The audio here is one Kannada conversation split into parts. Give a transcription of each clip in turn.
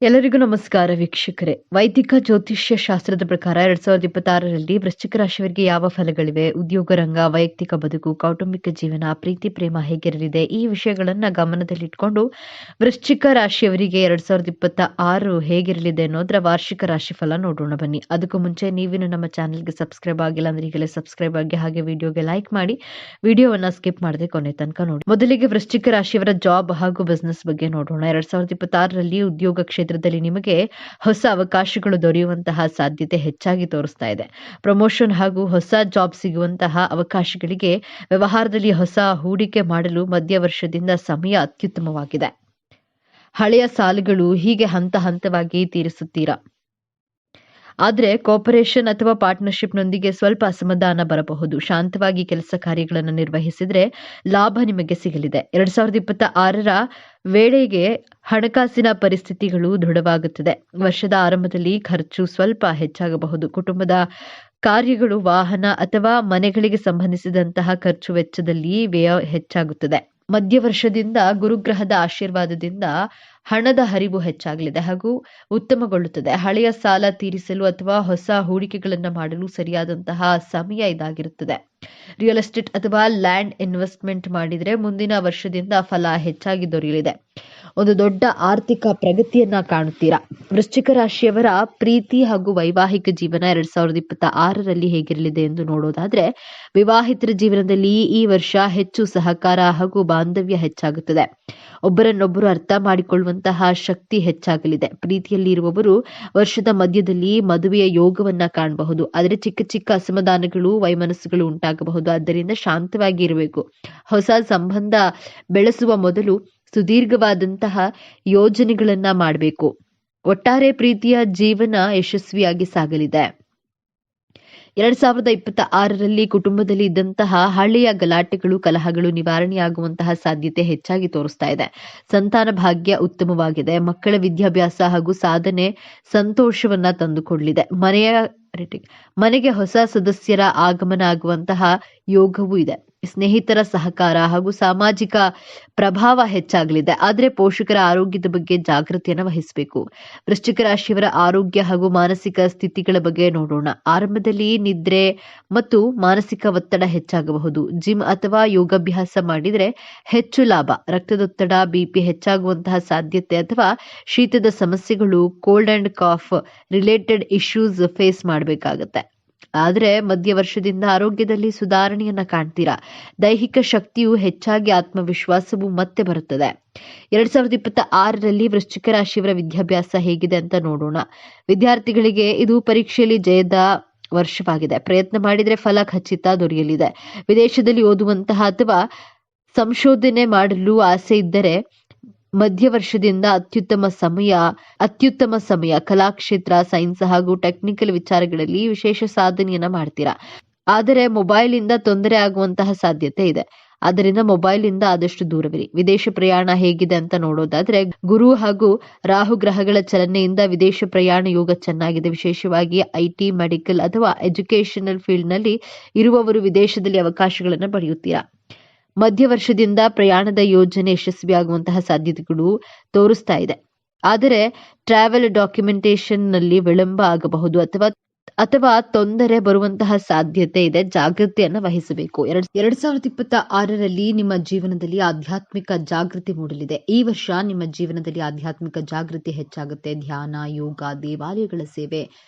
ಎಲ್ಲರಿಗೂ ನಮಸ್ಕಾರ ವೀಕ್ಷಕರೇ. ವೈದಿಕ ಜ್ಯೋತಿಷ್ಯ ಶಾಸ್ತ್ರದ ಪ್ರಕಾರ 2026ರಲ್ಲಿ ವೃಶ್ಚಿಕ ರಾಶಿಯವರಿಗೆ ಯಾವ ಫಲಗಳಿವೆ, ಉದ್ಯೋಗ ರಂಗ, ವೈಯಕ್ತಿಕ ಬದುಕು, ಕೌಟುಂಬಿಕ ಜೀವನ, ಪ್ರೀತಿ ಪ್ರೇಮ ಹೇಗಿರಲಿದೆ, ಈ ವಿಷಯಗಳನ್ನ ಗಮನದಲ್ಲಿಟ್ಕೊಂಡು ವೃಶ್ಚಿಕ ರಾಶಿಯವರಿಗೆ 2026 ಹೇಗಿರಲಿದೆ ಅನ್ನೋದ್ರ ವಾರ್ಷಿಕ ರಾಶಿ ಫಲ ನೋಡೋಣ ಬನ್ನಿ. ಅದಕ್ಕೂ ಮುಂಚೆ ನೀವಿನ್ನು ನಮ್ಮ ಚಾನೆಲ್ಗೆ ಸಬ್ಸ್ಕ್ರೈಬ್ ಆಗಿಲ್ಲ ಅಂದ್ರೆ ಈಗಲೇ ಸಬ್ಸ್ಕ್ರೈಬ್ ಆಗಿ ಹಾಗೆ ವಿಡಿಯೋಗೆ ಲೈಕ್ ಮಾಡಿ ವಿಡಿಯೋವನ್ನ ಸ್ಕಿಪ್ ಮಾಡದೆ ಕೊನೆ ತನಕ ನೋಡಿ. ಮೊದಲಿಗೆ ವೃಶ್ಚಿಕ ರಾಶಿಯವರ ಜಾಬ್ ಹಾಗೂ ಬಿಸ್ನೆಸ್ ಬಗ್ಗೆ ನೋಡೋಣ. 2026ರಲ್ಲಿ ಉದ್ಯೋಗ ಕ್ಷೇತ್ರದಲ್ಲಿ ನಿಮಗೆ ಹೊಸ ಅವಕಾಶಗಳು ದೊರೆಯುವಂತಹ ಸಾಧ್ಯತೆ ಹೆಚ್ಚಾಗಿ ತೋರಿಸ್ತಾ ಇದೆ. ಪ್ರಮೋಷನ್ ಹಾಗೂ ಹೊಸ ಜಾಬ್ ಸಿಗುವಂತಹ ಅವಕಾಶಗಳಿಗೆ ವ್ಯವಹಾರದಲ್ಲಿ ಹೊಸ ಹೂಡಿಕೆ ಮಾಡಲು ಮಧ್ಯ ವರ್ಷದಿಂದ ಸಮಯ ಅತ್ಯುತ್ತಮವಾಗಿದೆ. ಹಳೆಯ ಸಾಲಗಳು ಹೀಗೆ ಹಂತ ಹಂತವಾಗಿ ತೀರಿಸುತ್ತೀರಾ. ಆದರೆ ಕೋಪರೇಷನ್ ಅಥವಾ ಪಾರ್ಟ್ನರ್ಶಿಪ್ನೊಂದಿಗೆ ಸ್ವಲ್ಪ ಅಸಮಾಧಾನ ಬರಬಹುದು. ಶಾಂತವಾಗಿ ಕೆಲಸ ಕಾರ್ಯಗಳನ್ನು ನಿರ್ವಹಿಸಿದ್ರೆ ಲಾಭ ನಿಮಗೆ ಸಿಗಲಿದೆ. 2026ರ ವೇಳೆಗೆ ಹಣಕಾಸಿನ ಪರಿಸ್ಥಿತಿಗಳು ದೃಢವಾಗುತ್ತದೆ. ವರ್ಷದ ಆರಂಭದಲ್ಲಿ ಖರ್ಚು ಸ್ವಲ್ಪ ಹೆಚ್ಚಾಗಬಹುದು. ಕುಟುಂಬದ ಕಾರ್ಯಗಳು, ವಾಹನ ಅಥವಾ ಮನೆಗಳಿಗೆ ಸಂಬಂಧಿಸಿದಂತಹ ಖರ್ಚು ವೆಚ್ಚದಲ್ಲಿ ವ್ಯಯ ಹೆಚ್ಚಾಗುತ್ತದೆ. ಮಧ್ಯ ವರ್ಷದಿಂದ ಗುರುಗ್ರಹದ ಆಶೀರ್ವಾದದಿಂದ ಹಣದ ಹರಿವು ಹೆಚ್ಚಾಗಲಿದೆ ಹಾಗೂ ಉತ್ತಮಗೊಳ್ಳುತ್ತದೆ. ಹಳೆಯ ಸಾಲ ತೀರಿಸಲು ಅಥವಾ ಹೊಸ ಹೂಡಿಕೆಗಳನ್ನು ಮಾಡಲು ಸರಿಯಾದಂತಹ ಸಮಯ ಇದಾಗಿರುತ್ತದೆ. ರಿಯಲ್ ಎಸ್ಟೇಟ್ ಅಥವಾ ಲ್ಯಾಂಡ್ ಇನ್ವೆಸ್ಟ್ಮೆಂಟ್ ಮಾಡಿದರೆ ಮುಂದಿನ ವರ್ಷದಿಂದ ಫಲ ಹೆಚ್ಚಾಗಿ ದೊರೆಯಲಿದೆ. ಒಂದು ದೊಡ್ಡ ಆರ್ಥಿಕ ಪ್ರಗತಿಯನ್ನ ಕಾಣುತ್ತೀರಾ. ವೃಶ್ಚಿಕ ರಾಶಿಯವರ ಪ್ರೀತಿ ಹಾಗೂ ವೈವಾಹಿಕ ಜೀವನ 2026ರಲ್ಲಿ ಹೇಗಿರಲಿದೆ ಎಂದು ನೋಡೋದಾದ್ರೆ, ವಿವಾಹಿತರ ಜೀವನದಲ್ಲಿ ಈ ವರ್ಷ ಹೆಚ್ಚು ಸಹಕಾರ ಹಾಗೂ ಬಾಂಧವ್ಯ ಹೆಚ್ಚಾಗುತ್ತದೆ. ಒಬ್ಬರನ್ನೊಬ್ಬರು ಅರ್ಥ ಮಾಡಿಕೊಳ್ಳುವಂತಹ ಶಕ್ತಿ ಹೆಚ್ಚಾಗಲಿದೆ. ಪ್ರೀತಿಯಲ್ಲಿ ಇರುವವರು ವರ್ಷದ ಮಧ್ಯದಲ್ಲಿ ಮದುವೆಯ ಯೋಗವನ್ನ ಕಾಣಬಹುದು. ಆದರೆ ಚಿಕ್ಕ ಚಿಕ್ಕ ಅಸಮಾಧಾನಗಳು, ವೈಮನಸ್ಸುಗಳು ಉಂಟಾಗಬಹುದು. ಆದ್ದರಿಂದ ಶಾಂತವಾಗಿ ಇರಬೇಕು. ಹೊಸ ಸಂಬಂಧ ಬೆಳೆಸುವ ಮೊದಲು ಸುದೀರ್ಘವಾದಂತಹ ಯೋಜನೆಗಳನ್ನ ಮಾಡಬೇಕು. ಒಟ್ಟಾರೆ ಪ್ರೀತಿಯ ಜೀವನ ಯಶಸ್ವಿಯಾಗಿ ಸಾಗಲಿದೆ. 2026ರಲ್ಲಿ ಕುಟುಂಬದಲ್ಲಿ ಇದ್ದಂತಹ ಹಳೆಯ ಗಲಾಟೆಗಳು, ಕಲಹಗಳು ನಿವಾರಣೆಯಾಗುವಂತಹ ಸಾಧ್ಯತೆ ಹೆಚ್ಚಾಗಿ ತೋರಿಸ್ತಾ ಇದೆ. ಸಂತಾನ ಭಾಗ್ಯ ಉತ್ತಮವಾಗಿದೆ. ಮಕ್ಕಳ ವಿದ್ಯಾಭ್ಯಾಸ ಹಾಗೂ ಸಾಧನೆ ಸಂತೋಷವನ್ನ ತಂದುಕೊಡಲಿದೆ. ಮನೆಗೆ ಹೊಸ ಸದಸ್ಯರ ಆಗಮನ ಆಗುವಂತಹ ಯೋಗವೂ ಇದೆ. ಸ್ನೇಹಿತರ ಸಹಕಾರ ಹಾಗೂ ಸಾಮಾಜಿಕ ಪ್ರಭಾವ ಹೆಚ್ಚಾಗಲಿದೆ. ಆದರೆ ಪೋಷಕರ ಆರೋಗ್ಯದ ಬಗ್ಗೆ ಜಾಗೃತಿಯನ್ನು ವಹಿಸಬೇಕು. ವೃಶ್ಚಿಕ ರಾಶಿಯವರ ಆರೋಗ್ಯ ಹಾಗೂ ಮಾನಸಿಕ ಸ್ಥಿತಿಗಳ ಬಗ್ಗೆ ನೋಡೋಣ. ಆರಂಭದಲ್ಲಿ ನಿದ್ರೆ ಮತ್ತು ಮಾನಸಿಕ ಒತ್ತಡ ಹೆಚ್ಚಾಗಬಹುದು. ಜಿಮ್ ಅಥವಾ ಯೋಗಾಭ್ಯಾಸ ಮಾಡಿದರೆ ಹೆಚ್ಚು ಲಾಭ. ರಕ್ತದೊತ್ತಡ, ಬಿಪಿ ಹೆಚ್ಚಾಗುವಂತಹ ಸಾಧ್ಯತೆ ಅಥವಾ ಶೀತದ ಸಮಸ್ಯೆಗಳು, cold and cough related issues face ಮಾಡಬೇಕಾಗತ್ತೆ. ಆದರೆ ಮಧ್ಯ ವರ್ಷದಿಂದ ಆರೋಗ್ಯದಲ್ಲಿ ಸುಧಾರಣೆಯನ್ನ ಕಾಣ್ತೀರಾ. ದೈಹಿಕ ಶಕ್ತಿಯು ಹೆಚ್ಚಾಗಿ, ಆತ್ಮವಿಶ್ವಾಸವು ಮತ್ತೆ ಬರುತ್ತದೆ. 2026ರಲ್ಲಿ ವೃಶ್ಚಿಕ ರಾಶಿಯವರ ವಿದ್ಯಾಭ್ಯಾಸ ಹೇಗಿದೆ ಅಂತ ನೋಡೋಣ. ವಿದ್ಯಾರ್ಥಿಗಳಿಗೆ ಇದು ಪರೀಕ್ಷೆಯಲ್ಲಿ ಜಯದ ವರ್ಷವಾಗಿದೆ. ಪ್ರಯತ್ನ ಮಾಡಿದರೆ ಫಲ ಖಚಿತ ದೊರೆಯಲಿದೆ. ವಿದೇಶದಲ್ಲಿ ಓದುವಂತಹ ಅಥವಾ ಸಂಶೋಧನೆ ಮಾಡಲು ಆಸೆ ಇದ್ದರೆ ಮಧ್ಯ ವರ್ಷದಿಂದ ಅತ್ಯುತ್ತಮ ಸಮಯ. ಕಲಾಕ್ಷೇತ್ರ, ಸೈನ್ಸ್ ಹಾಗೂ ಟೆಕ್ನಿಕಲ್ ವಿಚಾರಗಳಲ್ಲಿ ವಿಶೇಷ ಸಾಧನೆಯನ್ನ ಮಾಡ್ತೀರಾ. ಆದರೆ ಮೊಬೈಲ್ ಇಂದ ತೊಂದರೆ ಆಗುವಂತಹ ಸಾಧ್ಯತೆ ಇದೆ. ಆದ್ದರಿಂದ ಮೊಬೈಲ್ ಇಂದ ಆದಷ್ಟು ದೂರವಿರಿ. ವಿದೇಶ ಪ್ರಯಾಣ ಹೇಗಿದೆ ಅಂತ ನೋಡೋದಾದ್ರೆ, ಗುರು ಹಾಗೂ ರಾಹು ಗ್ರಹಗಳ ಚಲನೆಯಿಂದ ವಿದೇಶ ಪ್ರಯಾಣ ಯೋಗ ಚೆನ್ನಾಗಿದೆ. ವಿಶೇಷವಾಗಿ ಐಟಿ, ಮೆಡಿಕಲ್ ಅಥವಾ ಎಜುಕೇಶನಲ್ ಫೀಲ್ಡ್ ನಲ್ಲಿ ಇರುವವರು ವಿದೇಶದಲ್ಲಿ ಅವಕಾಶಗಳನ್ನು ಪಡೆಯುತ್ತೀರಾ. ಮಧ್ಯ ವರ್ಷದಿಂದ ಪ್ರಯಾಣದ ಯೋಜನೆ ಯಶಸ್ವಿಯಾಗುವಂತಹ ಸಾಧ್ಯತೆಗಳು ತೋರಿಸ್ತಾ ಇದೆ. ಆದರೆ ಟ್ರಾವೆಲ್ ಡಾಕ್ಯುಮೆಂಟೇಶನ್ ನಲ್ಲಿ ವಿಳಂಬ ಆಗಬಹುದು ಅಥವಾ ತೊಂದರೆ ಬರುವಂತಹ ಸಾಧ್ಯತೆ ಇದೆ. ಜಾಗೃತಿಯನ್ನು ವಹಿಸಬೇಕು. 2026ರಲ್ಲಿ ನಿಮ್ಮ ಜೀವನದಲ್ಲಿ ಆಧ್ಯಾತ್ಮಿಕ ಜಾಗೃತಿ ಮೂಡಲಿದೆ. ಈ ವರ್ಷ ನಿಮ್ಮ ಜೀವನದಲ್ಲಿ ಆಧ್ಯಾತ್ಮಿಕ ಜಾಗೃತಿ ಹೆಚ್ಚಾಗುತ್ತೆ. ಧ್ಯಾನ, ಯೋಗ, ದೇವಾಲಯಗಳ ಸೇವೆ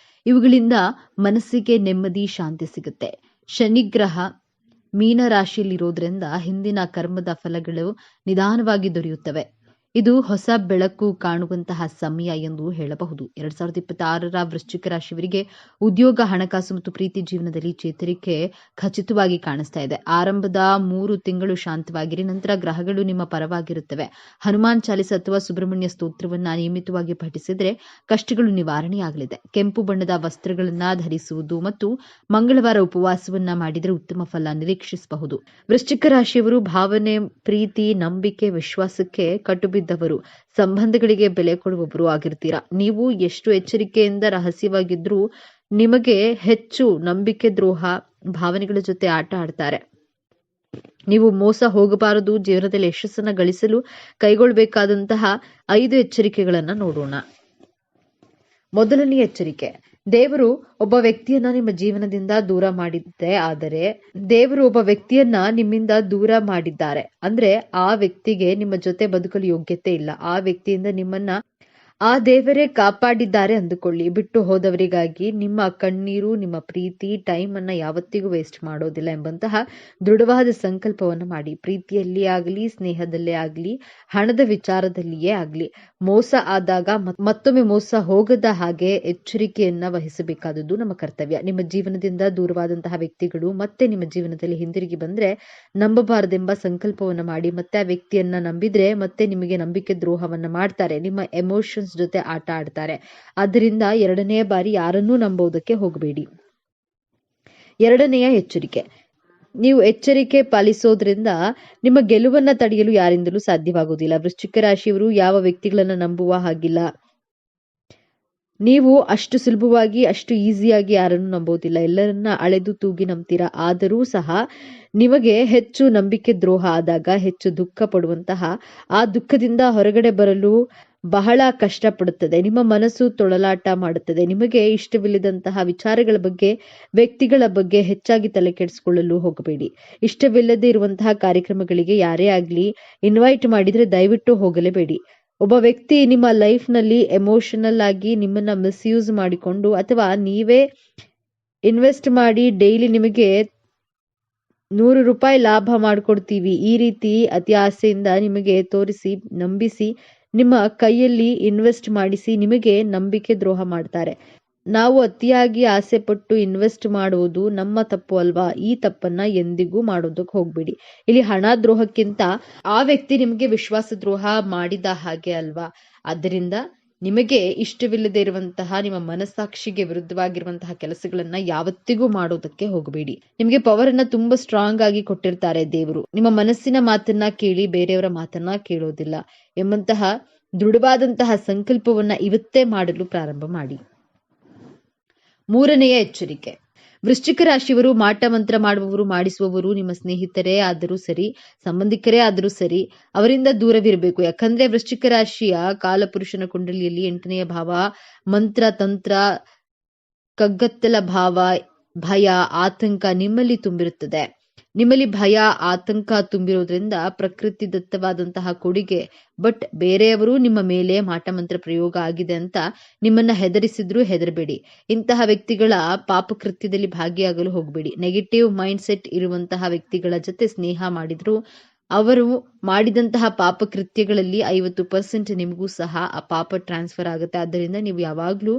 ಇವುಗಳಿಂದ ಮನಸ್ಸಿಗೆ ನೆಮ್ಮದಿ, ಶಾಂತಿ ಸಿಗುತ್ತೆ. ಶನಿಗ್ರಹ ಮೀನ ರಾಶಿಯಲ್ಲಿರೋದ್ರಿಂದ ಹಿಂದಿನ ಕರ್ಮದ ಫಲಗಳು ನಿಧಾನವಾಗಿ ದೊರೆಯುತ್ತವೆ. ಇದು ಹೊಸ ಬೆಳಕು ಕಾಣುವಂತಹ ಸಮಯ ಎಂದು ಹೇಳಬಹುದು. 2026ರ ವೃಶ್ಚಿಕ ರಾಶಿಯವರಿಗೆ ಉದ್ಯೋಗ, ಹಣಕಾಸು ಮತ್ತು ಪ್ರೀತಿ ಜೀವನದಲ್ಲಿ ಚೇತರಿಕೆ ಖಚಿತವಾಗಿ ಕಾಣಿಸ್ತಾ ಇದೆ. ಆರಂಭದ 3 ತಿಂಗಳು ಶಾಂತವಾಗಿರಿ. ನಂತರ ಗ್ರಹಗಳು ನಿಮ್ಮ ಪರವಾಗಿರುತ್ತವೆ. ಹನುಮಾನ್ ಚಾಲಿಸ ಅಥವಾ ಸುಬ್ರಹ್ಮಣ್ಯ ಸ್ತೋತ್ರವನ್ನ ನಿಯಮಿತವಾಗಿ ಪಠಿಸಿದ್ರೆ ಕಷ್ಟಗಳು ನಿವಾರಣೆಯಾಗಲಿದೆ. ಕೆಂಪು ಬಣ್ಣದ ವಸ್ತ್ರಗಳನ್ನ ಧರಿಸುವುದು ಮತ್ತು ಮಂಗಳವಾರ ಉಪವಾಸವನ್ನ ಮಾಡಿದರೆ ಉತ್ತಮ ಫಲ ನಿರೀಕ್ಷಿಸಬಹುದು. ವೃಶ್ಚಿಕ ರಾಶಿಯವರು ಭಾವನೆ, ಪ್ರೀತಿ, ನಂಬಿಕೆ, ವಿಶ್ವಾಸಕ್ಕೆ ಕಟ್ಟುಬಿದ್ದವರು, ಸಂಬಂಧಗಳಿಗೆ ಬೆಲೆ ಕೊಡುವವರು ಆಗಿರ್ತೀರಾ. ನೀವು ಎಷ್ಟು ಎಚ್ಚರಿಕೆಯಿಂದ ರಹಸ್ಯವಾಗಿದ್ರೂ ನಿಮಗೆ ಹೆಚ್ಚು ನಂಬಿಕೆ ದ್ರೋಹ ಭಾವನೆಗಳ ಜೊತೆ ಆಟ ಆಡ್ತಾರೆ. ನೀವು ಮೋಸ ಹೋಗಬಾರದು. ಜೀವನದಲ್ಲಿ ಯಶಸ್ಸನ್ನು ಗಳಿಸಲು ಕೈಗೊಳ್ಳಬೇಕಾದಂತಹ 5 ಎಚ್ಚರಿಕೆಗಳನ್ನು ನೋಡೋಣ. ಮೊದಲನೆಯ ಎಚ್ಚರಿಕೆ, ದೇವರು ಒಬ್ಬ ವ್ಯಕ್ತಿಯನ್ನ ನಿಮ್ಮ ಜೀವನದಿಂದ ದೂರ ಮಾಡಿದ್ದೆ ಆದರೆ ದೇವರು ಒಬ್ಬ ವ್ಯಕ್ತಿಯನ್ನ ನಿಮ್ಮಿಂದ ದೂರ ಮಾಡಿದ್ದಾರೆ ಅಂದ್ರೆ ಆ ವ್ಯಕ್ತಿಗೆ ನಿಮ್ಮ ಜೊತೆ ಬದುಕಲು ಯೋಗ್ಯತೆ ಇಲ್ಲ. ಆ ವ್ಯಕ್ತಿಯಿಂದ ನಿಮ್ಮನ್ನ ಆ ದೇವರೇ ಕಾಪಾಡಿದ್ದಾರೆ ಅಂದುಕೊಳ್ಳಿ. ಬಿಟ್ಟು ಹೋದವರಿಗಾಗಿ ನಿಮ್ಮ ಕಣ್ಣೀರು, ನಿಮ್ಮ ಪ್ರೀತಿ, ಟೈಮ್ ಅನ್ನ ಯಾವತ್ತಿಗೂ ವೇಸ್ಟ್ ಮಾಡೋದಿಲ್ಲ ಎಂಬಂತಹ ದೃಢವಾದ ಸಂಕಲ್ಪವನ್ನು ಮಾಡಿ. ಪ್ರೀತಿಯಲ್ಲಿ ಆಗಲಿ, ಸ್ನೇಹದಲ್ಲೇ ಆಗಲಿ, ಹಣದ ವಿಚಾರದಲ್ಲಿಯೇ ಆಗಲಿ, ಮೋಸ ಆದಾಗ ಮತ್ತೊಮ್ಮೆ ಮೋಸ ಹೋಗದ ಹಾಗೆ ಎಚ್ಚರಿಕೆಯನ್ನ ವಹಿಸಬೇಕಾದದ್ದು ನಮ್ಮ ಕರ್ತವ್ಯ. ನಿಮ್ಮ ಜೀವನದಿಂದ ದೂರವಾದಂತಹ ವ್ಯಕ್ತಿಗಳು ಮತ್ತೆ ನಿಮ್ಮ ಜೀವನದಲ್ಲಿ ಹಿಂದಿರುಗಿ ಬಂದ್ರೆ ನಂಬಬಾರದೆಂಬ ಸಂಕಲ್ಪವನ್ನ ಮಾಡಿ. ಮತ್ತೆ ಆ ವ್ಯಕ್ತಿಯನ್ನ ನಂಬಿದ್ರೆ ಮತ್ತೆ ನಿಮಗೆ ನಂಬಿಕೆ ದ್ರೋಹವನ್ನ ಮಾಡ್ತಾರೆ, ನಿಮ್ಮ ಎಮೋಷನ್ಸ್ ಜೊತೆ ಆಟ ಆಡ್ತಾರೆ. ಆದ್ದರಿಂದ ಎರಡನೆಯ ಬಾರಿ ಯಾರನ್ನೂ ನಂಬೋದಕ್ಕೆ ಹೋಗಬೇಡಿ. ಎರಡನೆಯ ಎಚ್ಚರಿಕೆ, ನೀವು ಎಚ್ಚರಿಕೆ ಪಾಲಿಸೋದ್ರಿಂದ ನಿಮ್ಮ ಗೆಲುವನ್ನ ತಡೆಯಲು ಯಾರಿಂದಲೂ ಸಾಧ್ಯವಾಗುವುದಿಲ್ಲ. ವೃಶ್ಚಿಕ ರಾಶಿಯವರು ಯಾವ ವ್ಯಕ್ತಿಗಳನ್ನ ನಂಬುವ ಹಾಗಿಲ್ಲ. ನೀವು ಅಷ್ಟು ಸುಲಭವಾಗಿ, ಅಷ್ಟು ಈಸಿಯಾಗಿ ಯಾರನ್ನು ನಂಬೋದಿಲ್ಲ. ಎಲ್ಲರನ್ನ ಅಳೆದು ತೂಗಿ ನಂಬ್ತೀರಾ. ಆದರೂ ಸಹ ನಿಮಗೆ ಹೆಚ್ಚು ನಂಬಿಕೆ ದ್ರೋಹ ಆದಾಗ ಹೆಚ್ಚು ದುಃಖ ಪಡುವಂತಹ, ಆ ದುಃಖದಿಂದ ಹೊರಗಡೆ ಬರಲು ಬಹಳ ಕಷ್ಟಪಡುತ್ತದೆ. ನಿಮ್ಮ ಮನಸ್ಸು ತೊಳಲಾಟ ಮಾಡುತ್ತದೆ. ನಿಮಗೆ ಇಷ್ಟವಿಲ್ಲದಂತಹ ವಿಚಾರಗಳ ಬಗ್ಗೆ, ವ್ಯಕ್ತಿಗಳ ಬಗ್ಗೆ ಹೆಚ್ಚಾಗಿ ತಲೆ ಕೆಡಿಸಿಕೊಳ್ಳಲು ಹೋಗಬೇಡಿ. ಇಷ್ಟವಿಲ್ಲದೆ ಇರುವಂತಹ ಕಾರ್ಯಕ್ರಮಗಳಿಗೆ ಯಾರೇ ಆಗ್ಲಿ ಇನ್ವೈಟ್ ಮಾಡಿದ್ರೆ ದಯವಿಟ್ಟು ಹೋಗಲೇಬೇಡಿ. ಒಬ್ಬ ವ್ಯಕ್ತಿ ನಿಮ್ಮ ಲೈಫ್ ನಲ್ಲಿ ಎಮೋಷನಲ್ ಆಗಿ ನಿಮ್ಮನ್ನ ಮಿಸ್ಯೂಸ್ ಮಾಡಿಕೊಂಡು ಅಥವಾ ನೀವೇ ಇನ್ವೆಸ್ಟ್ ಮಾಡಿ ಡೈಲಿ ನಿಮಗೆ 100 ರೂಪಾಯಿ ಲಾಭ ಮಾಡ್ಕೊಡ್ತೀವಿ ಈ ರೀತಿ ಅತಿ ಆಸೆಯಿಂದ ನಿಮಗೆ ತೋರಿಸಿ, ನಂಬಿಸಿ, ನಿಮ್ಮ ಕೈಯಲ್ಲಿ ಇನ್ವೆಸ್ಟ್ ಮಾಡಿಸಿ ನಿಮಗೆ ನಂಬಿಕೆ ದ್ರೋಹ ಮಾಡ್ತಾರೆ. ನಾವು ಅತಿಯಾಗಿ ಆಸೆ ಪಟ್ಟು ಇನ್ವೆಸ್ಟ್ ಮಾಡುವುದು ನಮ್ಮ ತಪ್ಪು ಅಲ್ವಾ? ಈ ತಪ್ಪನ್ನ ಎಂದಿಗೂ ಮಾಡೋದಕ್ಕೆ ಹೋಗ್ಬೇಡಿ. ಇಲ್ಲಿ ಹಣ ದ್ರೋಹಕ್ಕಿಂತ ಆ ವ್ಯಕ್ತಿ ನಿಮಗೆ ವಿಶ್ವಾಸ ದ್ರೋಹ ಮಾಡಿದ ಹಾಗೆ ಅಲ್ವಾ? ಆದ್ದರಿಂದ ನಿಮಗೆ ಇಷ್ಟವಿಲ್ಲದೆ ಇರುವಂತಹ, ನಿಮ್ಮ ಮನಸ್ಸಾಕ್ಷಿಗೆ ವಿರುದ್ಧವಾಗಿರುವಂತಹ ಕೆಲಸಗಳನ್ನ ಯಾವತ್ತಿಗೂ ಮಾಡೋದಕ್ಕೆ ಹೋಗಬೇಡಿ. ನಿಮಗೆ ಪವರ್ ಅನ್ನ ತುಂಬಾ ಸ್ಟ್ರಾಂಗ್ ಆಗಿ ಕೊಟ್ಟಿರ್ತಾರೆ ದೇವರು. ನಿಮ್ಮ ಮನಸ್ಸಿನ ಮಾತನ್ನ ಕೇಳಿ ಬೇರೆಯವರ ಮಾತನ್ನ ಕೇಳೋದಿಲ್ಲ ಎಂಬಂತಹ ದೃಢವಾದಂತಹ ಸಂಕಲ್ಪವನ್ನ ಇವತ್ತೇ ಮಾಡಲು ಪ್ರಾರಂಭ ಮಾಡಿ. ಮೂರನೆಯ ಎಚ್ಚರಿಕೆ, ವೃಶ್ಚಿಕ ರಾಶಿಯವರು ಮಾಟ ಮಂತ್ರ ಮಾಡುವವರು, ಮಾಡಿಸುವವರು ನಿಮ್ಮ ಸ್ನೇಹಿತರೇ ಆದರೂ ಸರಿ, ಸಂಬಂಧಿಕರೇ ಆದರೂ ಸರಿ, ಅವರಿಂದ ದೂರವಿರಬೇಕು. ಯಾಕಂದ್ರೆ ವೃಶ್ಚಿಕ ರಾಶಿಯ ಕಾಲಪುರುಷನ ಕುಂಡಲಿಯಲ್ಲಿ 8ನೆಯ ಭಾವ ಮಂತ್ರ, ತಂತ್ರ, ಕಗ್ಗತ್ತಲ ಭಾವ, ಭಯ, ಆತಂಕ ನಿಮ್ಮಲ್ಲಿ ತುಂಬಿರುತ್ತದೆ. ನಿಮ್ಮಲ್ಲಿ ಭಯ, ಆತಂಕ ತುಂಬಿರೋದ್ರಿಂದ ಪ್ರಕೃತಿ ದತ್ತವಾದಂತಹ ಕೊಡುಗೆ. ಬಟ್ ಬೇರೆಯವರು ನಿಮ್ಮ ಮೇಲೆ ಮಾಟಮಂತ್ರ ಪ್ರಯೋಗ ಆಗಿದೆ ಅಂತ ನಿಮ್ಮನ್ನ ಹೆದರಿಸಿದ್ರು ಹೆದರಬೇಡಿ. ಇಂತಹ ವ್ಯಕ್ತಿಗಳ ಪಾಪಕೃತ್ಯದಲ್ಲಿ ಭಾಗಿಯಾಗಲು ಹೋಗಬೇಡಿ. ನೆಗೆಟಿವ್ ಮೈಂಡ್ ಸೆಟ್ ಇರುವಂತಹ ವ್ಯಕ್ತಿಗಳ ಜೊತೆ ಸ್ನೇಹ ಮಾಡಿದ್ರು ಅವರು ಮಾಡಿದಂತಹ ಪಾಪಕೃತ್ಯಗಳಲ್ಲಿ 50% ನಿಮಗೂ ಸಹ ಆ ಪಾಪ ಟ್ರಾನ್ಸ್ಫರ್ ಆಗುತ್ತೆ. ಆದ್ದರಿಂದ ನೀವು ಯಾವಾಗ್ಲೂ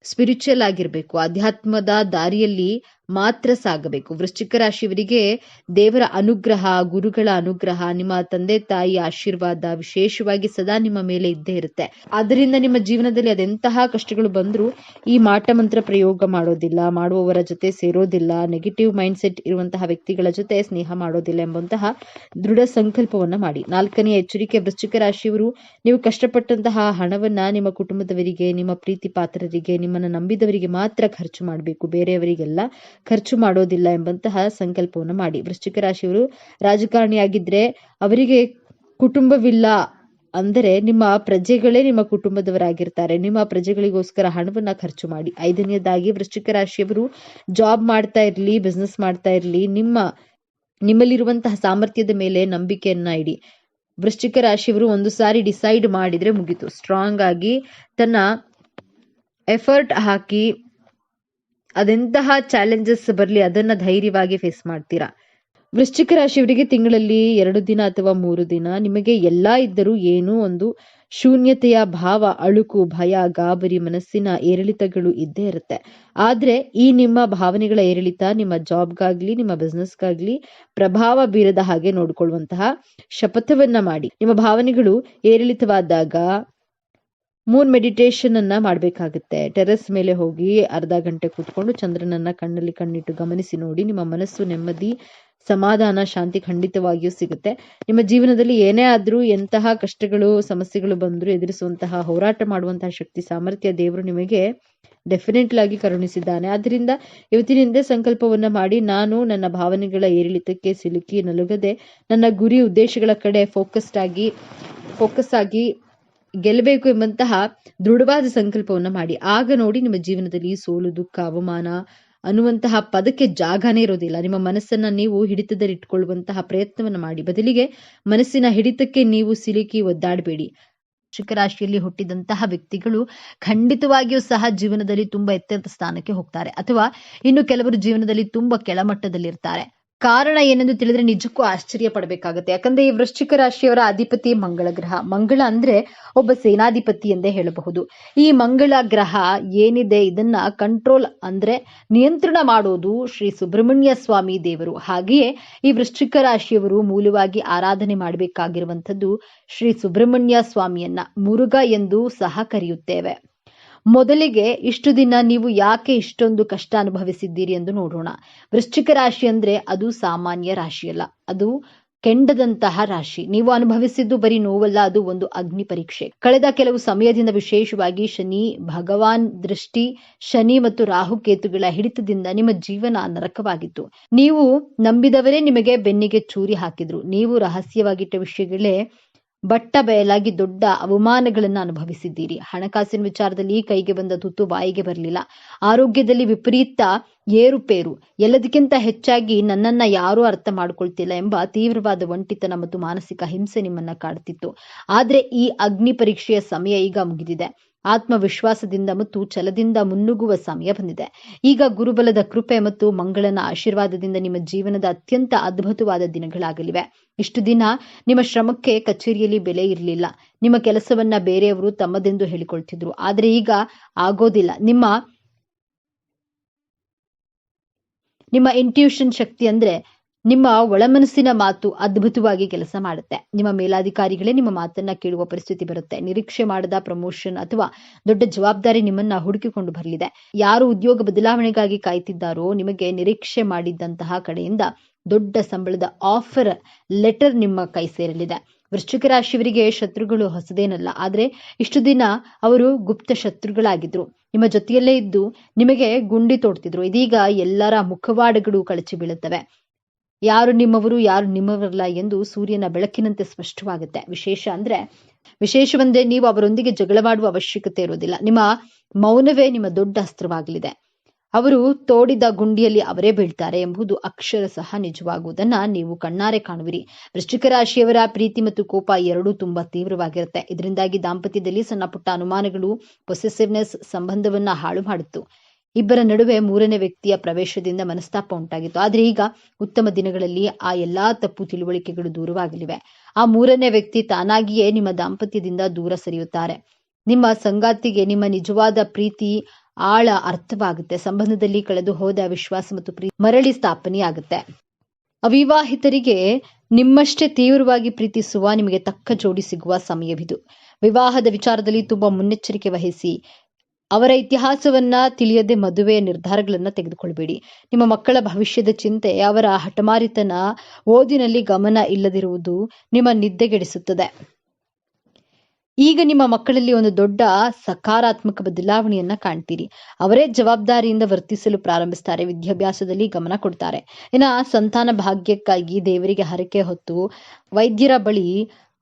ಸ್ಪಿರಿಚುವಲ್ ಆಗಿರ್ಬೇಕು, ಅಧ್ಯಾತ್ಮದ ದಾರಿಯಲ್ಲಿ ಮಾತ್ರ ಸಾಗಬೇಕು. ವೃಶ್ಚಿಕ ರಾಶಿಯವರಿಗೆ ದೇವರ ಅನುಗ್ರಹ, ಗುರುಗಳ ಅನುಗ್ರಹ, ನಿಮ್ಮ ತಂದೆ ತಾಯಿ ಆಶೀರ್ವಾದ ವಿಶೇಷವಾಗಿ ಸದಾ ನಿಮ್ಮ ಮೇಲೆ ಇದ್ದೇ ಇರುತ್ತೆ. ಆದ್ದರಿಂದ ನಿಮ್ಮ ಜೀವನದಲ್ಲಿ ಅದೆಂತಹ ಕಷ್ಟಗಳು ಬಂದರೂ ಈ ಮಾಟ ಮಂತ್ರ ಪ್ರಯೋಗ ಮಾಡೋದಿಲ್ಲ, ಮಾಡುವವರ ಜೊತೆ ಸೇರೋದಿಲ್ಲ, ನೆಗೆಟಿವ್ ಮೈಂಡ್ ಸೆಟ್ ಇರುವಂತಹ ವ್ಯಕ್ತಿಗಳ ಜೊತೆ ಸ್ನೇಹ ಮಾಡೋದಿಲ್ಲ ಎಂಬಂತಹ ದೃಢ ಸಂಕಲ್ಪವನ್ನ ಮಾಡಿ. 4ನೇ ಎಚ್ಚರಿಕೆ, ವೃಶ್ಚಿಕ ರಾಶಿಯವರು ನೀವು ಕಷ್ಟಪಟ್ಟಂತಹ ಹಣವನ್ನ ನಿಮ್ಮ ಕುಟುಂಬದವರಿಗೆ, ನಿಮ್ಮ ಪ್ರೀತಿ ಪಾತ್ರರಿಗೆ, ನಿಮ್ಮನ್ನ ನಂಬಿದವರಿಗೆ ಮಾತ್ರ ಖರ್ಚು ಮಾಡಬೇಕು, ಬೇರೆಯವರಿಗೆಲ್ಲ ಖರ್ಚು ಮಾಡೋದಿಲ್ಲ ಎಂಬಂತಹ ಸಂಕಲ್ಪವನ್ನು ಮಾಡಿ. ವೃಶ್ಚಿಕ ರಾಶಿಯವರು ರಾಜಕಾರಣಿಯಾಗಿದ್ರೆ ಅವರಿಗೆ ಕುಟುಂಬವಿಲ್ಲ ಅಂದರೆ ನಿಮ್ಮ ಪ್ರಜೆಗಳೇ ನಿಮ್ಮ ಕುಟುಂಬದವರಾಗಿರ್ತಾರೆ. ನಿಮ್ಮ ಪ್ರಜೆಗಳಿಗೋಸ್ಕರ ಹಣವನ್ನ ಖರ್ಚು ಮಾಡಿ. 5ನೇದಾಗಿ ವೃಶ್ಚಿಕ ರಾಶಿಯವರು ಜಾಬ್ ಮಾಡ್ತಾ ಇರ್ಲಿ, ಬಿಸ್ನೆಸ್ ಮಾಡ್ತಾ ಇರ್ಲಿ, ನಿಮ್ಮಲ್ಲಿರುವಂತಹ ಸಾಮರ್ಥ್ಯದ ಮೇಲೆ ನಂಬಿಕೆಯನ್ನ ಇಡಿ. ವೃಶ್ಚಿಕ ರಾಶಿಯವರು ಒಂದು ಸಾರಿ ಡಿಸೈಡ್ ಮಾಡಿದ್ರೆ ಮುಗೀತು. ಸ್ಟ್ರಾಂಗ್ ಆಗಿ ತನ್ನ ಎಫರ್ಟ್ ಹಾಕಿ ಅದೆಂತಹ ಚಾಲೆಂಜಸ್ ಬರಲಿ ಅದನ್ನ ಧೈರ್ಯವಾಗಿ ಫೇಸ್ ಮಾಡ್ತೀರಾ. ವೃಶ್ಚಿಕ ರಾಶಿಯವರಿಗೆ ತಿಂಗಳಲ್ಲಿ 2 ದಿನ ಅಥವಾ 3 ದಿನ ನಿಮಗೆ ಎಲ್ಲಾ ಇದ್ದರೂ ಏನೋ ಒಂದು ಶೂನ್ಯತೆಯ ಭಾವ, ಅಳುಕು, ಭಯ, ಗಾಬರಿ, ಮನಸ್ಸಿನ ಏರಿಳಿತಗಳು ಇದ್ದೇ ಇರುತ್ತೆ. ಆದ್ರೆ ಈ ನಿಮ್ಮ ಭಾವನೆಗಳ ಏರಿಳಿತ ನಿಮ್ಮ ಜಾಬ್ಗಾಗ್ಲಿ, ನಿಮ್ಮ ಬಿಸ್ನೆಸ್ಗಾಗ್ಲಿ ಪ್ರಭಾವ ಬೀರದ ಹಾಗೆ ನೋಡ್ಕೊಳ್ಳುವಂತಹ ಶಪಥವನ್ನ ಮಾಡಿ. ನಿಮ್ಮ ಭಾವನೆಗಳು ಏರಿಳಿತವಾದಾಗ ಮೂನ್ ಮೆಡಿಟೇಷನ್ ಅನ್ನ ಮಾಡಬೇಕಾಗುತ್ತೆ. ಟೆರೆಸ್ ಮೇಲೆ ಹೋಗಿ ಅರ್ಧ ಗಂಟೆ ಕೂತ್ಕೊಂಡು ಚಂದ್ರನನ್ನ ಕಣ್ಣಲ್ಲಿ ಕಣ್ಣಿಟ್ಟು ಗಮನಿಸಿ ನೋಡಿ. ನಿಮ್ಮ ಮನಸ್ಸು ನೆಮ್ಮದಿ, ಸಮಾಧಾನ, ಶಾಂತಿ ಖಂಡಿತವಾಗಿಯೂ ಸಿಗುತ್ತೆ. ನಿಮ್ಮ ಜೀವನದಲ್ಲಿ ಏನೇ ಆದ್ರೂ, ಎಂತಹ ಕಷ್ಟಗಳು, ಸಮಸ್ಯೆಗಳು ಬಂದರೂ ಎದುರಿಸುವಂತಹ, ಹೋರಾಟ ಮಾಡುವಂತಹ ಶಕ್ತಿ, ಸಾಮರ್ಥ್ಯ ದೇವರು ನಿಮಗೆ ಡೆಫಿನೆಟ್ಲಿ ಆಗಿ ಕರುಣಿಸಿದ್ದಾನೆ. ಆದ್ರಿಂದ ಇವತ್ತಿನಿಂದ ಸಂಕಲ್ಪವನ್ನ ಮಾಡಿ, ನಾನು ನನ್ನ ಭಾವನೆಗಳ ಏರಿಳಿತಕ್ಕೆ ಸಿಲುಕಿ ನಲುಗದೆ ನನ್ನ ಗುರಿ ಉದ್ದೇಶಗಳ ಕಡೆ ಫೋಕಸ್ ಆಗಿ ಗೆಲ್ಲಬೇಕು ಎಂಬಂತಹ ದೃಢವಾದ ಸಂಕಲ್ಪವನ್ನ ಮಾಡಿ. ಆಗ ನೋಡಿ ನಿಮ್ಮ ಜೀವನದಲ್ಲಿ ಸೋಲು, ದುಃಖ, ಅವಮಾನ ಅನ್ನುವಂತಹ ಪದಕ್ಕೆ ಜಾಗನೇ ಇರೋದಿಲ್ಲ. ನಿಮ್ಮ ಮನಸ್ಸನ್ನ ನೀವು ಹಿಡಿತದಲ್ಲಿ ಇಟ್ಕೊಳ್ಳುವಂತಹ ಪ್ರಯತ್ನವನ್ನ ಮಾಡಿ. ಬದಲಿಗೆ ಮನಸ್ಸಿನ ಹಿಡಿತಕ್ಕೆ ನೀವು ಸಿಲುಕಿ ಒದ್ದಾಡಬೇಡಿ. ವೃಶ್ಚಿಕ ರಾಶಿಯಲ್ಲಿ ಹುಟ್ಟಿದಂತಹ ವ್ಯಕ್ತಿಗಳು ಖಂಡಿತವಾಗಿಯೂ ಸಹ ಜೀವನದಲ್ಲಿ ತುಂಬಾ ಎತ್ತರದ ಸ್ಥಾನಕ್ಕೆ ಹೋಗ್ತಾರೆ, ಅಥವಾ ಇನ್ನು ಕೆಲವರು ಜೀವನದಲ್ಲಿ ತುಂಬಾ ಕೆಳಮಟ್ಟದಲ್ಲಿರ್ತಾರೆ. ಕಾರಣ ಏನೆಂದು ತಿಳಿದ್ರೆ ನಿಜಕ್ಕೂ ಆಶ್ಚರ್ಯ ಪಡಬೇಕಾಗುತ್ತೆ. ಯಾಕಂದ್ರೆ ಈ ವೃಶ್ಚಿಕ ರಾಶಿಯವರ ಅಧಿಪತಿ ಮಂಗಳ ಗ್ರಹ. ಮಂಗಳ ಅಂದ್ರೆ ಒಬ್ಬ ಸೇನಾಧಿಪತಿ ಎಂದೇ ಹೇಳಬಹುದು. ಈ ಮಂಗಳ ಗ್ರಹ ಏನಿದೆ ಇದನ್ನ ಕಂಟ್ರೋಲ್ ಅಂದ್ರೆ ನಿಯಂತ್ರಣ ಮಾಡೋದು ಶ್ರೀ ಸುಬ್ರಹ್ಮಣ್ಯ ಸ್ವಾಮಿ ದೇವರು. ಹಾಗೆಯೇ ಈ ವೃಶ್ಚಿಕ ರಾಶಿಯವರು ಮೂಲವಾಗಿ ಆರಾಧನೆ ಮಾಡಬೇಕಾಗಿರುವಂಥದ್ದು ಶ್ರೀ ಸುಬ್ರಹ್ಮಣ್ಯ ಸ್ವಾಮಿಯನ್ನ ಮುರುಘಾ ಎಂದು ಸಹ ಕರೆಯುತ್ತೇವೆ. ಮೊದಲಿಗೆ ಇಷ್ಟು ದಿನ ನೀವು ಯಾಕೆ ಇಷ್ಟೊಂದು ಕಷ್ಟ ಅನುಭವಿಸಿದ್ದೀರಿ ಎಂದು ನೋಡೋಣ. ವೃಶ್ಚಿಕ ರಾಶಿ ಅಂದ್ರೆ ಅದು ಸಾಮಾನ್ಯ ರಾಶಿಯಲ್ಲ, ಅದು ಕೆಂಡದಂತಹ ರಾಶಿ. ನೀವು ಅನುಭವಿಸಿದ್ದು ಬರೀ ನೋವಲ್ಲ, ಅದು ಒಂದು ಅಗ್ನಿ ಪರೀಕ್ಷೆ. ಕಳೆದ ಕೆಲವು ಸಮಯದಿಂದ ವಿಶೇಷವಾಗಿ ಶನಿ ಭಗವಾನ್ ದೃಷ್ಟಿ, ಶನಿ ಮತ್ತು ರಾಹುಕೇತುಗಳ ಹಿಡಿತದಿಂದ ನಿಮ್ಮ ಜೀವನ ನರಕವಾಗಿತ್ತು. ನೀವು ನಂಬಿದವರೇ ನಿಮಗೆ ಬೆನ್ನಿಗೆ ಚೂರಿ ಹಾಕಿದ್ರು. ನೀವು ರಹಸ್ಯವಾಗಿಟ್ಟ ವಿಷಯಗಳೇ ಬಟ್ಟ ಬಯಲಾಗಿ ದೊಡ್ಡ ಅವಮಾನಗಳನ್ನ ಅನುಭವಿಸಿದ್ದೀರಿ. ಹಣಕಾಸಿನ ವಿಚಾರದಲ್ಲಿ ಕೈಗೆ ಬಂದ ತುತ್ತು ಬಾಯಿಗೆ ಬರಲಿಲ್ಲ. ಆರೋಗ್ಯದಲ್ಲಿ ವಿಪರೀತ ಏರುಪೇರು. ಎಲ್ಲದಕ್ಕಿಂತ ಹೆಚ್ಚಾಗಿ ನನ್ನನ್ನ ಯಾರೂ ಅರ್ಥ ಮಾಡ್ಕೊಳ್ತಿಲ್ಲ ಎಂಬ ತೀವ್ರವಾದ ಒಂಟಿತನ ಮತ್ತು ಮಾನಸಿಕ ಹಿಂಸೆ ನಿಮ್ಮನ್ನ ಕಾಡ್ತಿತ್ತು. ಆದ್ರೆ ಈ ಅಗ್ನಿ ಪರೀಕ್ಷೆಯ ಸಮಯ ಈಗ ಮುಗಿದಿದೆ. ಆತ್ಮವಿಶ್ವಾಸದಿಂದ ಮತ್ತು ಛಲದಿಂದ ಮುನ್ನುಗ್ಗುವ ಸಮಯ ಬಂದಿದೆ. ಈಗ ಗುರುಬಲದ ಕೃಪೆ ಮತ್ತು ಮಂಗಳನ ಆಶೀರ್ವಾದದಿಂದ ನಿಮ್ಮ ಜೀವನದ ಅತ್ಯಂತ ಅದ್ಭುತವಾದ ದಿನಗಳಾಗಲಿವೆ. ಇಷ್ಟು ದಿನ ನಿಮ್ಮ ಶ್ರಮಕ್ಕೆ ಕಚೇರಿಯಲ್ಲಿ ಬೆಲೆ ಇರಲಿಲ್ಲ. ನಿಮ್ಮ ಕೆಲಸವನ್ನ ಬೇರೆಯವರು ತಮ್ಮದೆಂದು ಹೇಳಿಕೊಳ್ತಿದ್ರು. ಆದ್ರೆ ಈಗ ಆಗೋದಿಲ್ಲ. ನಿಮ್ಮ ಇಂಟ್ಯೂಷನ್ ಶಕ್ತಿ ಅಂದ್ರೆ ನಿಮ್ಮ ಒಳಮನಸ್ಸಿನ ಮಾತು ಅದ್ಭುತವಾಗಿ ಕೆಲಸ ಮಾಡುತ್ತೆ. ನಿಮ್ಮ ಮೇಲಾಧಿಕಾರಿಗಳೇ ನಿಮ್ಮ ಮಾತನ್ನ ಕೇಳುವ ಪರಿಸ್ಥಿತಿ ಬರುತ್ತೆ. ನಿರೀಕ್ಷೆ ಮಾಡದ ಪ್ರಮೋಷನ್ ಅಥವಾ ದೊಡ್ಡ ಜವಾಬ್ದಾರಿ ನಿಮ್ಮನ್ನ ಹುಡುಕಿಕೊಂಡು ಬರಲಿದೆ. ಯಾರು ಉದ್ಯೋಗ ಬದಲಾವಣೆಗಾಗಿ ಕಾಯ್ತಿದ್ದಾರೋ ನಿಮಗೆ ನಿರೀಕ್ಷೆ ಮಾಡಿದ್ದಂತಹ ಕಡೆಯಿಂದ ದೊಡ್ಡ ಸಂಬಳದ ಆಫರ್ ಲೆಟರ್ ನಿಮ್ಮ ಕೈ ಸೇರಲಿದೆ. ವೃಶ್ಚಿಕ ರಾಶಿಯವರಿಗೆ ಶತ್ರುಗಳು ಹೊಸದೇನಲ್ಲ, ಆದ್ರೆ ಇಷ್ಟು ದಿನ ಅವರು ಗುಪ್ತ ಶತ್ರುಗಳಾಗಿದ್ರು. ನಿಮ್ಮ ಜೊತೆಯಲ್ಲೇ ಇದ್ದು ನಿಮಗೆ ಗುಂಡಿ ತೋಡ್ತಿದ್ರು. ಇದೀಗ ಎಲ್ಲರ ಮುಖವಾಡಗಳು ಕಳಚಿ ಬೀಳುತ್ತವೆ. ಯಾರು ನಿಮ್ಮವರು ಯಾರು ನಿಮ್ಮವರಲ್ಲ ಎಂದು ಸೂರ್ಯನ ಬೆಳಕಿನಂತೆ ಸ್ಪಷ್ಟವಾಗುತ್ತೆ. ವಿಶೇಷವಂದ್ರೆ ನೀವು ಅವರೊಂದಿಗೆ ಜಗಳವಾಡುವ ಅವಶ್ಯಕತೆ ಇರೋದಿಲ್ಲ. ನಿಮ್ಮ ಮೌನವೇ ನಿಮ್ಮ ದೊಡ್ಡ ಅಸ್ತ್ರವಾಗಲಿದೆ. ಅವರು ತೋಡಿದ ಗುಂಡಿಯಲ್ಲಿ ಅವರೇ ಬೀಳ್ತಾರೆ ಎಂಬುದು ಅಕ್ಷರ ಸಹ ನಿಜವಾಗುವುದನ್ನ ನೀವು ಕಣ್ಣಾರೆ ಕಾಣುವಿರಿ. ವೃಶ್ಚಿಕ ರಾಶಿಯವರ ಪ್ರೀತಿ ಮತ್ತು ಕೋಪ ಎರಡೂ ತುಂಬಾ ತೀವ್ರವಾಗಿರುತ್ತೆ. ಇದರಿಂದಾಗಿ ದಾಂಪತ್ಯದಲ್ಲಿ ಸಣ್ಣ ಪುಟ್ಟ ಅನುಮಾನಗಳು, ಪೊಸೆಸಿವ್ನೆಸ್ ಸಂಬಂಧವನ್ನ ಹಾಳು ಮಾಡಿತ್ತು. ಇಬ್ಬರ ನಡುವೆ ಮೂರನೇ ವ್ಯಕ್ತಿಯ ಪ್ರವೇಶದಿಂದ ಮನಸ್ತಾಪ ಉಂಟಾಗಿತ್ತು. ಆದ್ರೆ ಈಗ ಉತ್ತಮ ದಿನಗಳಲ್ಲಿ ಆ ಎಲ್ಲಾ ತಪ್ಪು ತಿಳುವಳಿಕೆಗಳು ದೂರವಾಗಲಿವೆ. ಆ ಮೂರನೇ ವ್ಯಕ್ತಿ ತಾನಾಗಿಯೇ ನಿಮ್ಮ ದಾಂಪತ್ಯದಿಂದ ದೂರ ಸರಿಯುತ್ತಾರೆ. ನಿಮ್ಮ ಸಂಗಾತಿಗೆ ನಿಮ್ಮ ನಿಜವಾದ ಪ್ರೀತಿ ಆಳ ಅರ್ಥವಾಗುತ್ತೆ. ಸಂಬಂಧದಲ್ಲಿ ಕಳೆದು ಹೋದ ವಿಶ್ವಾಸ ಮತ್ತು ಪ್ರೀತಿ ಮರಳಿ ಸ್ಥಾಪನೆಯಾಗುತ್ತೆ. ಅವಿವಾಹಿತರಿಗೆ ನಿಮ್ಮಷ್ಟೇ ತೀವ್ರವಾಗಿ ಪ್ರೀತಿಸುವ ನಿಮಗೆ ತಕ್ಕ ಜೋಡಿ ಸಿಗುವ ಸಮಯವಿದು. ವಿವಾಹದ ವಿಚಾರದಲ್ಲಿ ತುಂಬಾ ಮುನ್ನೆಚ್ಚರಿಕೆ ವಹಿಸಿ. ಅವರ ಇತಿಹಾಸವನ್ನ ತಿಳಿಯದೆ ಮದುವೆಯ ನಿರ್ಧಾರಗಳನ್ನ ತೆಗೆದುಕೊಳ್ಬೇಡಿ. ನಿಮ್ಮ ಮಕ್ಕಳ ಭವಿಷ್ಯದ ಚಿಂತೆ, ಅವರ ಹಠಮಾರಿತನ, ಓದಿನಲ್ಲಿ ಗಮನ ಇಲ್ಲದಿರುವುದು ನಿಮ್ಮ ನಿದ್ದೆಗೆಡಿಸುತ್ತದೆ. ಈಗ ನಿಮ್ಮ ಮಕ್ಕಳಲ್ಲಿ ಒಂದು ದೊಡ್ಡ ಸಕಾರಾತ್ಮಕ ಬದಲಾವಣೆಯನ್ನ ಕಾಣ್ತೀರಿ. ಅವರೇ ಜವಾಬ್ದಾರಿಯಿಂದ ವರ್ತಿಸಲು ಪ್ರಾರಂಭಿಸ್ತಾರೆ. ವಿದ್ಯಾಭ್ಯಾಸದಲ್ಲಿ ಗಮನ ಕೊಡ್ತಾರೆ. ಸಂತಾನ ಭಾಗ್ಯಕ್ಕಾಗಿ ದೇವರಿಗೆ ಹರಕೆ ಹೊತ್ತು ವೈದ್ಯರ ಬಳಿ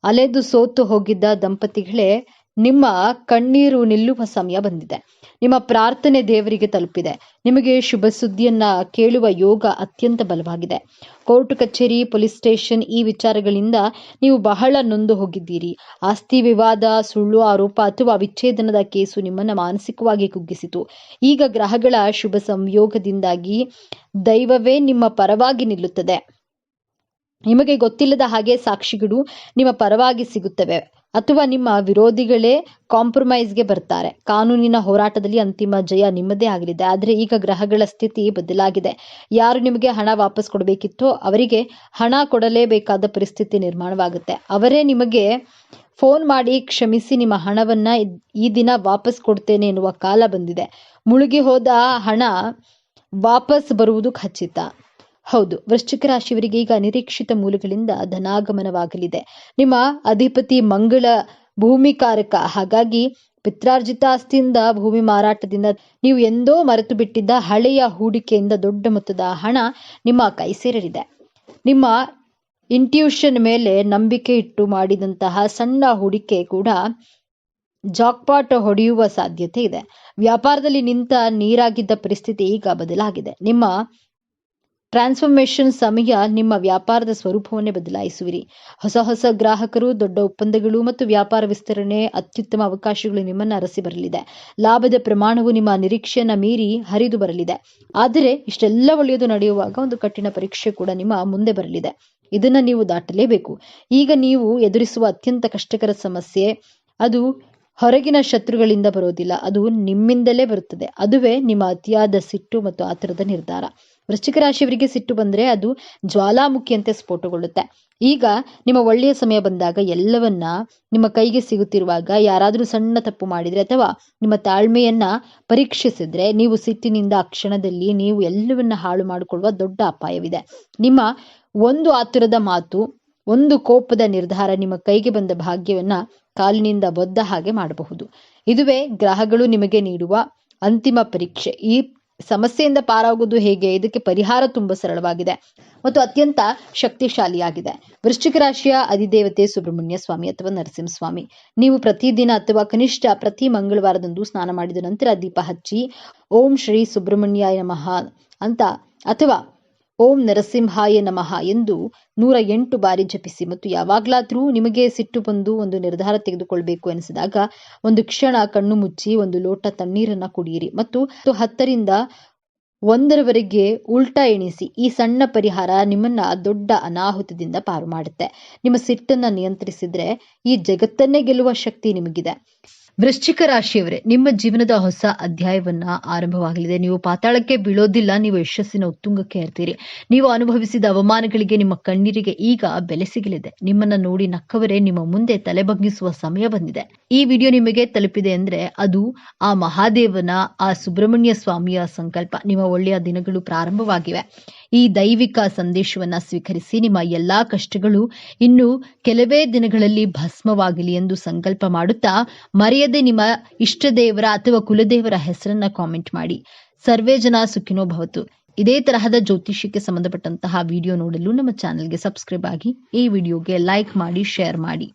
ಅಲೆದು ಸೋತು ಹೋಗಿದ್ದ ದಂಪತಿಗಳೇ ನಿಮ್ಮ ಕಣ್ಣೀರು ನಿಲ್ಲುವ ಸಮಯ ಬಂದಿದೆ. ನಿಮ್ಮ ಪ್ರಾರ್ಥನೆ ದೇವರಿಗೆ ತಲುಪಿದೆ. ನಿಮಗೆ ಶುಭ ಸುದ್ದಿಯನ್ನ ಕೇಳುವ ಯೋಗ ಅತ್ಯಂತ ಬಲವಾಗಿದೆ. ಕೋರ್ಟ್ ಕಚೇರಿ, ಪೊಲೀಸ್ ಸ್ಟೇಷನ್ ಈ ವಿಚಾರಗಳಿಂದ ನೀವು ಬಹಳ ನೊಂದು ಹೋಗಿದ್ದೀರಿ. ಆಸ್ತಿ ವಿವಾದ, ಸುಳ್ಳು ಆರೋಪ ಅಥವಾ ವಿಚ್ಛೇದನದ ಕೇಸು ನಿಮ್ಮನ್ನ ಮಾನಸಿಕವಾಗಿ ಕುಗ್ಗಿಸಿತು. ಈಗ ಗ್ರಹಗಳ ಶುಭ ಸಂಯೋಗದಿಂದಾಗಿ ದೈವವೇ ನಿಮ್ಮ ಪರವಾಗಿ ನಿಲ್ಲುತ್ತದೆ. ನಿಮಗೆ ಗೊತ್ತಿಲ್ಲದ ಹಾಗೆ ಸಾಕ್ಷಿಗಳು ನಿಮ್ಮ ಪರವಾಗಿ ಸಿಗುತ್ತವೆ ಅಥವಾ ನಿಮ್ಮ ವಿರೋಧಿಗಳೇ ಕಾಂಪ್ರಮೈಸ್ಗೆ ಬರ್ತಾರೆ. ಕಾನೂನಿನ ಹೋರಾಟದಲ್ಲಿ ಅಂತಿಮ ಜಯ ನಿಮ್ಮದೇ ಆಗಲಿದೆ. ಆದರೆ ಈಗ ಗ್ರಹಗಳ ಸ್ಥಿತಿ ಬದಲಾಗಿದೆ. ಯಾರು ನಿಮಗೆ ಹಣ ವಾಪಸ್ ಕೊಡಬೇಕಿತ್ತೋ ಅವರಿಗೆ ಹಣ ಕೊಡಲೇಬೇಕಾದ ಪರಿಸ್ಥಿತಿ ನಿರ್ಮಾಣವಾಗುತ್ತೆ. ಅವರೇ ನಿಮಗೆ ಫೋನ್ ಮಾಡಿ ಕ್ಷಮಿಸಿ, ನಿಮ್ಮ ಹಣವನ್ನ ಈ ದಿನ ವಾಪಸ್ ಕೊಡ್ತೇನೆ ಎನ್ನುವ ಕಾಲ ಬಂದಿದೆ. ಮುಳುಗಿ ಹೋದ ಹಣ ವಾಪಸ್ ಬರುವುದು ಖಚಿತ. ಹೌದು, ವೃಶ್ಚಿಕ ರಾಶಿಯವರಿಗೆ ಈಗ ಅನಿರೀಕ್ಷಿತ ಮೂಲಗಳಿಂದ ಧನಾಗಮನವಾಗಲಿದೆ. ನಿಮ್ಮ ಅಧಿಪತಿ ಮಂಗಳ ಭೂಮಿಕಾರಕ. ಹಾಗಾಗಿ ಪಿತ್ರಾರ್ಜಿತ ಆಸ್ತಿಯಿಂದ, ಭೂಮಿ ಮಾರಾಟದಿಂದ, ನೀವು ಎಂದೋ ಮರೆತು ಬಿಟ್ಟಿದ್ದ ಹಳೆಯ ಹೂಡಿಕೆಯಿಂದ ದೊಡ್ಡ ಮೊತ್ತದ ಹಣ ನಿಮ್ಮ ಕೈ ಸೇರಲಿದೆ. ನಿಮ್ಮ ಇಂಟ್ಯೂಷನ್ ಮೇಲೆ ನಂಬಿಕೆ ಇಟ್ಟು ಮಾಡಿದಂತಹ ಸಣ್ಣ ಹೂಡಿಕೆ ಕೂಡ ಜಾಕ್ಪಾಟ್ ಹೊಡೆಯುವ ಸಾಧ್ಯತೆ ಇದೆ. ವ್ಯಾಪಾರದಲ್ಲಿ ನಿಂತ ನೀರಾಗಿದ್ದ ಪರಿಸ್ಥಿತಿ ಈಗ ಬದಲಾಗಿದೆ. ನಿಮ್ಮ ಟ್ರಾನ್ಸ್ಫಾರ್ಮೇಶನ್ ಸಮಯ ನಿಮ್ಮ ವ್ಯಾಪಾರದ ಸ್ವರೂಪವನ್ನೇ ಬದಲಾಯಿಸುವಿರಿ. ಹೊಸ ಗ್ರಾಹಕರು, ದೊಡ್ಡ ಒಪ್ಪಂದಗಳು ಮತ್ತು ವ್ಯಾಪಾರ ವಿಸ್ತರಣೆ, ಅತ್ಯುತ್ತಮ ಅವಕಾಶಗಳು ನಿಮ್ಮನ್ನು ಅರಸಿ ಬರಲಿದೆ. ಲಾಭದ ಪ್ರಮಾಣವು ನಿಮ್ಮ ನಿರೀಕ್ಷೆಯನ್ನ ಮೀರಿ ಹರಿದು ಬರಲಿದೆ. ಆದರೆ ಇಷ್ಟೆಲ್ಲ ಒಳ್ಳೆಯದು ನಡೆಯುವಾಗ ಒಂದು ಕಠಿಣ ಪರೀಕ್ಷೆ ಕೂಡ ನಿಮ್ಮ ಮುಂದೆ ಬರಲಿದೆ. ಇದನ್ನ ನೀವು ದಾಟಲೇಬೇಕು. ಈಗ ನೀವು ಎದುರಿಸುವ ಅತ್ಯಂತ ಕಷ್ಟಕರ ಸಮಸ್ಯೆ ಅದು ಹೊರಗಿನ ಶತ್ರುಗಳಿಂದ ಬರೋದಿಲ್ಲ, ಅದು ನಿಮ್ಮಿಂದಲೇ ಬರುತ್ತದೆ. ಅದುವೇ ನಿಮ್ಮ ಅತಿಯಾದ ಸಿಟ್ಟು ಮತ್ತು ಆತುರದ ನಿರ್ಧಾರ. ವೃಶ್ಚಿಕ ರಾಶಿಯವರಿಗೆ ಸಿಟ್ಟು ಬಂದ್ರೆ ಅದು ಜ್ವಾಲಾಮುಖಿಯಂತೆ ಸ್ಫೋಟಗೊಳ್ಳುತ್ತೆ. ಈಗ ನಿಮ್ಮ ಒಳ್ಳೆಯ ಸಮಯ ಬಂದಾಗ, ಎಲ್ಲವನ್ನ ನಿಮ್ಮ ಕೈಗೆ ಸಿಗುತ್ತಿರುವಾಗ ಯಾರಾದರೂ ಸಣ್ಣ ತಪ್ಪು ಮಾಡಿದ್ರೆ ಅಥವಾ ನಿಮ್ಮ ತಾಳ್ಮೆಯನ್ನ ಪರೀಕ್ಷಿಸಿದ್ರೆ, ನೀವು ಸಿಟ್ಟಿನಿಂದ ಆ ಕ್ಷಣದಲ್ಲಿ ನೀವು ಎಲ್ಲವನ್ನ ಹಾಳು ಮಾಡಿಕೊಳ್ಳುವ ದೊಡ್ಡ ಅಪಾಯವಿದೆ. ನಿಮ್ಮ ಒಂದು ಆತುರದ ಮಾತು, ಒಂದು ಕೋಪದ ನಿರ್ಧಾರ ನಿಮ್ಮ ಕೈಗೆ ಬಂದ ಭಾಗ್ಯವನ್ನ ಕಾಲಿನಿಂದ ಒದ್ದ ಹಾಗೆ ಮಾಡಬಹುದು. ಇದುವೇ ಗ್ರಹಗಳು ನಿಮಗೆ ನೀಡುವ ಅಂತಿಮ ಪರೀಕ್ಷೆ. ಈ ಸಮಸ್ಯೆಯಿಂದ ಪಾರಾಗುವುದು ಹೇಗೆ? ಇದಕ್ಕೆ ಪರಿಹಾರ ತುಂಬಾ ಸರಳವಾಗಿದೆ ಮತ್ತು ಅತ್ಯಂತ ಶಕ್ತಿಶಾಲಿಯಾಗಿದೆ. ವೃಶ್ಚಿಕ ರಾಶಿಯ ಅಧಿದೇವತೆ ಸುಬ್ರಹ್ಮಣ್ಯ ಸ್ವಾಮಿ ಅಥವಾ ನರಸಿಂಹಸ್ವಾಮಿ. ನೀವು ಪ್ರತಿದಿನ ಅಥವಾ ಕನಿಷ್ಠ ಪ್ರತಿ ಮಂಗಳವಾರದಂದು ಸ್ನಾನ ಮಾಡಿದ ನಂತರ ದೀಪ ಹಚ್ಚಿ ಓಂ ಶ್ರೀ ಸುಬ್ರಹ್ಮಣ್ಯಾಯ ನಮಃ ಅಂತ ಅಥವಾ ಓಂ ನರಸಿಂಹಾಯ ನಮಃ ಎಂದು 108 ಬಾರಿ ಜಪಿಸಿ. ಮತ್ತು ಯಾವಾಗ್ಲಾದ್ರೂ ನಿಮಗೆ ಸಿಟ್ಟು ಬಂದು ಒಂದು ನಿರ್ಧಾರ ತೆಗೆದುಕೊಳ್ಬೇಕು ಎನಿಸಿದಾಗ ಒಂದು ಕ್ಷಣ ಕಣ್ಣು ಮುಚ್ಚಿ ಒಂದು ಲೋಟ ತಣ್ಣೀರನ್ನ ಕುಡಿಯಿರಿ ಮತ್ತು 10ರಿಂದ 1 ಉಲ್ಟಾ ಎಣಿಸಿ. ಈ ಸಣ್ಣ ಪರಿಹಾರ ನಿಮ್ಮನ್ನ ದೊಡ್ಡ ಅನಾಹುತದಿಂದ ಪಾರು ಮಾಡುತ್ತೆ. ನಿಮ್ಮ ಸಿಟ್ಟನ್ನ ನಿಯಂತ್ರಿಸಿದ್ರೆ ಈ ಜಗತ್ತನ್ನೇ ಗೆಲ್ಲುವ ಶಕ್ತಿ ನಿಮಗಿದೆ. ವೃಶ್ಚಿಕ ರಾಶಿಯವರೇ, ನಿಮ್ಮ ಜೀವನದ ಹೊಸ ಅಧ್ಯಾಯವನ್ನ ಆರಂಭವಾಗಲಿದೆ. ನೀವು ಪಾತಾಳಕ್ಕೆ ಬೀಳೋದಿಲ್ಲ, ನೀವು ಯಶಸ್ಸಿನ ಉತ್ತುಂಗಕ್ಕೆ ಏರ್ತೀರಿ. ನೀವು ಅನುಭವಿಸಿದ ಅವಮಾನಗಳಿಗೆ, ನಿಮ್ಮ ಕಣ್ಣೀರಿಗೆ ಈಗ ಬೆಲೆ ಸಿಗಲಿದೆ. ನಿಮ್ಮನ್ನ ನೋಡಿ ನಕ್ಕವರೇ ನಿಮ್ಮ ಮುಂದೆ ತಲೆಬಗ್ಗಿಸುವ ಸಮಯ ಬಂದಿದೆ. ಈ ವಿಡಿಯೋ ನಿಮಗೆ ತಲುಪಿದೆ ಅಂದ್ರೆ ಅದು ಆ ಮಹಾದೇವನ, ಆ ಸುಬ್ರಹ್ಮಣ್ಯ ಸ್ವಾಮಿಯ ಸಂಕಲ್ಪ. ನಿಮ್ಮ ಒಳ್ಳೆಯ ದಿನಗಳು ಪ್ರಾರಂಭವಾಗಿವೆ. ಈ ದೈವಿಕ ಸಂದೇಶವನ್ನ ಸ್ವೀಕರಿಸಿ. ನಿಮ್ಮ ಎಲ್ಲಾ ಕಷ್ಟಗಳು ಇನ್ನು ಕೆಲವೇ ದಿನಗಳಲ್ಲಿ ಭಸ್ಮವಾಗಲಿ ಎಂದು ಸಂಕಲ್ಪ ಮಾಡುತ್ತಾ ಮರೆಯದೆ ನಿಮ್ಮ ಇಷ್ಟ ದೇವರ ಅಥವಾ ಕುಲದೇವರ ಹೆಸರನ್ನ ಕಾಮೆಂಟ್ ಮಾಡಿ. ಸರ್ವೇ ಜನ ಸುಖಿನೋ ಭವತು. ಇದೇ ತರಹದ ಜ್ಯೋತಿಷ್ಯಕ್ಕೆ ಸಂಬಂಧಪಟ್ಟಂತಹ ವಿಡಿಯೋ ನೋಡಲು ನಮ್ಮ ಚಾನೆಲ್ಗೆ ಸಬ್ಸ್ಕ್ರೈಬ್ ಆಗಿ, ಈ ವಿಡಿಯೋಗೆ ಲೈಕ್ ಮಾಡಿ, ಶೇರ್ ಮಾಡಿ.